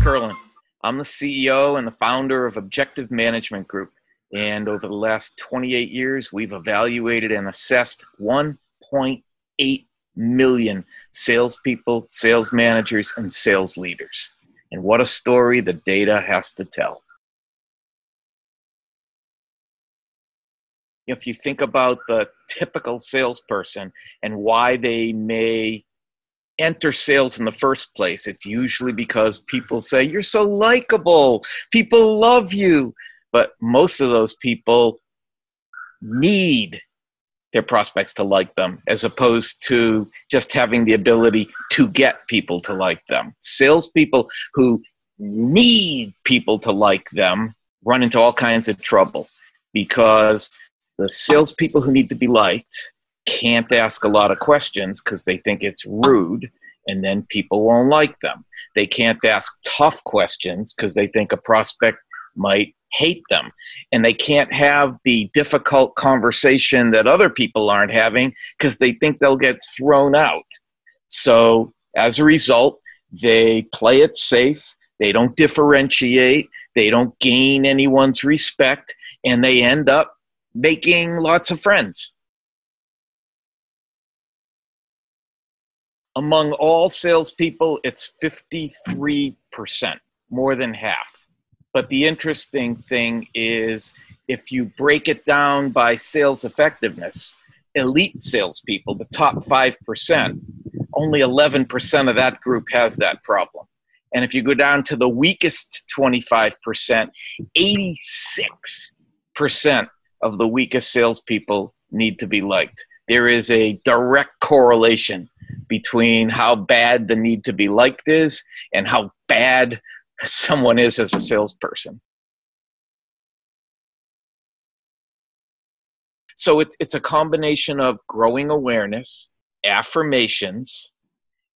Curlin. I'm the CEO and the founder of Objective Management Group. And over the last 28 years, we've evaluated and assessed 1.8 million salespeople, sales managers, and sales leaders. And what a story the data has to tell. If you think about the typical salesperson and why they may enter sales in the first place, it's usually because people say, you're so likable, people love you. But most of those people need their prospects to like them, as opposed to just having the ability to get people to like them. Salespeople who need people to like them run into all kinds of trouble, because the salespeople who need to be liked can't ask a lot of questions because they think it's rude, and then people won't like them. They can't ask tough questions because they think a prospect might hate them. And they can't have the difficult conversation that other people aren't having because they think they'll get thrown out. So as a result, they play it safe. They don't differentiate. They don't gain anyone's respect, and they end up making lots of friends. Among all salespeople, it's 53%, more than half. But the interesting thing is, if you break it down by sales effectiveness, elite salespeople, the top 5%, only 11% of that group has that problem. And if you go down to the weakest 25%, 86% of the weakest salespeople need to be liked. There is a direct correlation between how bad the need to be liked is and how bad someone is as a salesperson. So it's a combination of growing awareness, affirmations,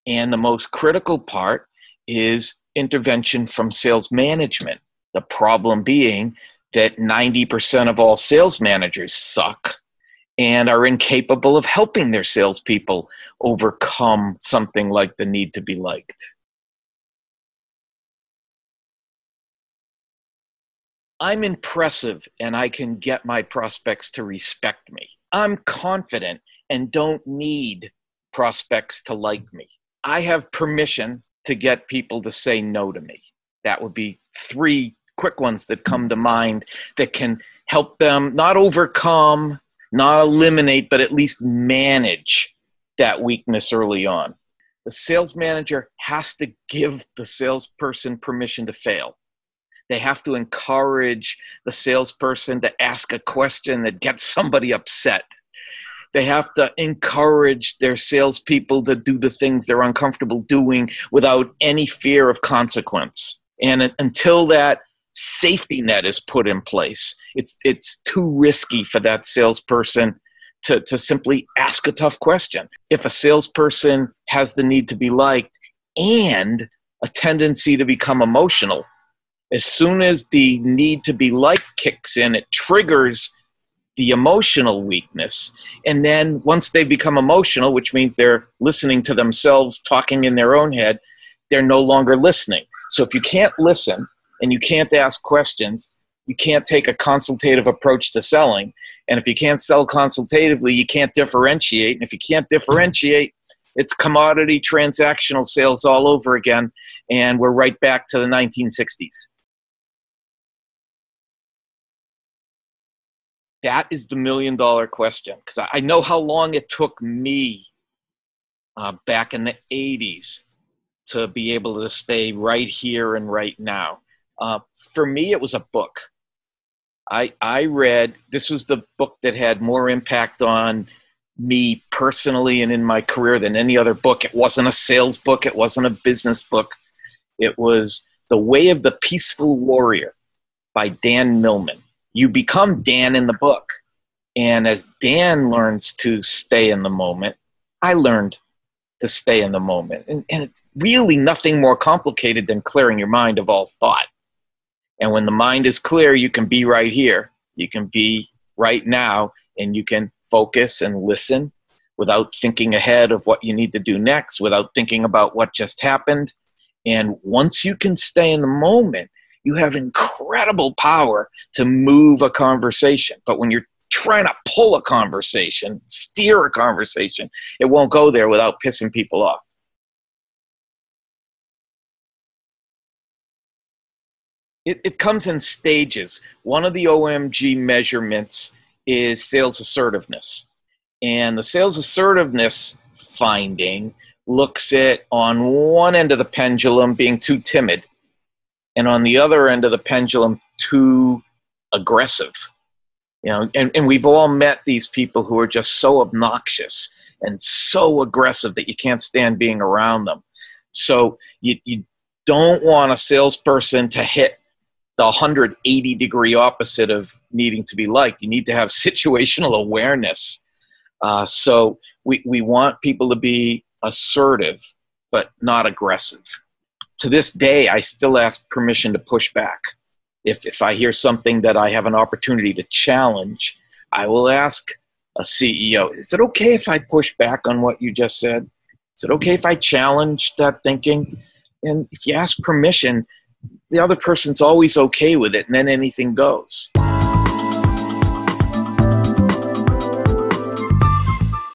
and the most critical part is intervention from sales management. The problem being that 90% of all sales managers suck and are incapable of helping their salespeople overcome something like the need to be liked. I'm impressive and I can get my prospects to respect me. I'm confident and don't need prospects to like me. I have permission to get people to say no to me. That would be 3 quick ones that come to mind that can help them not overcome, not eliminate, but at least manage that weakness early on. The sales manager has to give the salesperson permission to fail. They have to encourage the salesperson to ask a question that gets somebody upset. They have to encourage their salespeople to do the things they're uncomfortable doing without any fear of consequence. And until that safety net is put in place, it's too risky for that salesperson to simply ask a tough question. If a salesperson has the need to be liked and a tendency to become emotional, as soon as the need to be liked kicks in, it triggers the emotional weakness. And then once they become emotional, which means they're listening to themselves talking in their own head, they're no longer listening. So if you can't listen and you can't ask questions, you can't take a consultative approach to selling. And if you can't sell consultatively, you can't differentiate. And if you can't differentiate, it's commodity transactional sales all over again. And we're right back to the 1960s. That is the $1 million question, because I know how long it took me back in the 80s to be able to stay right here and right now. For me, it was a book. I read, this was the book that had more impact on me personally and in my career than any other book. It wasn't a sales book. It wasn't a business book. It was The Way of the Peaceful Warrior by Dan Millman. You become Dan in the book. And as Dan learns to stay in the moment, I learned to stay in the moment. And it's really nothing more complicated than clearing your mind of all thought. And when the mind is clear, you can be right here. You can be right now, and you can focus and listen without thinking ahead of what you need to do next, without thinking about what just happened. And once you can stay in the moment, you have incredible power to move a conversation. But when you're trying to pull a conversation, steer a conversation, it won't go there without pissing people off. It comes in stages. One of the OMG measurements is sales assertiveness. And the sales assertiveness finding looks at, on one end of the pendulum, being too timid, and on the other end of the pendulum, too aggressive. You know, and we've all met these people who are just so obnoxious and so aggressive that you can't stand being around them. So you don't want a salesperson to hit the 180-degree opposite of needing to be liked. You need to have situational awareness. So we want people to be assertive, but not aggressive. To this day, I still ask permission to push back. If I hear something that I have an opportunity to challenge, I will ask a CEO, is it okay if I push back on what you just said? Is it okay if I challenge that thinking? And if you ask permission, the other person's always okay with it, and then anything goes.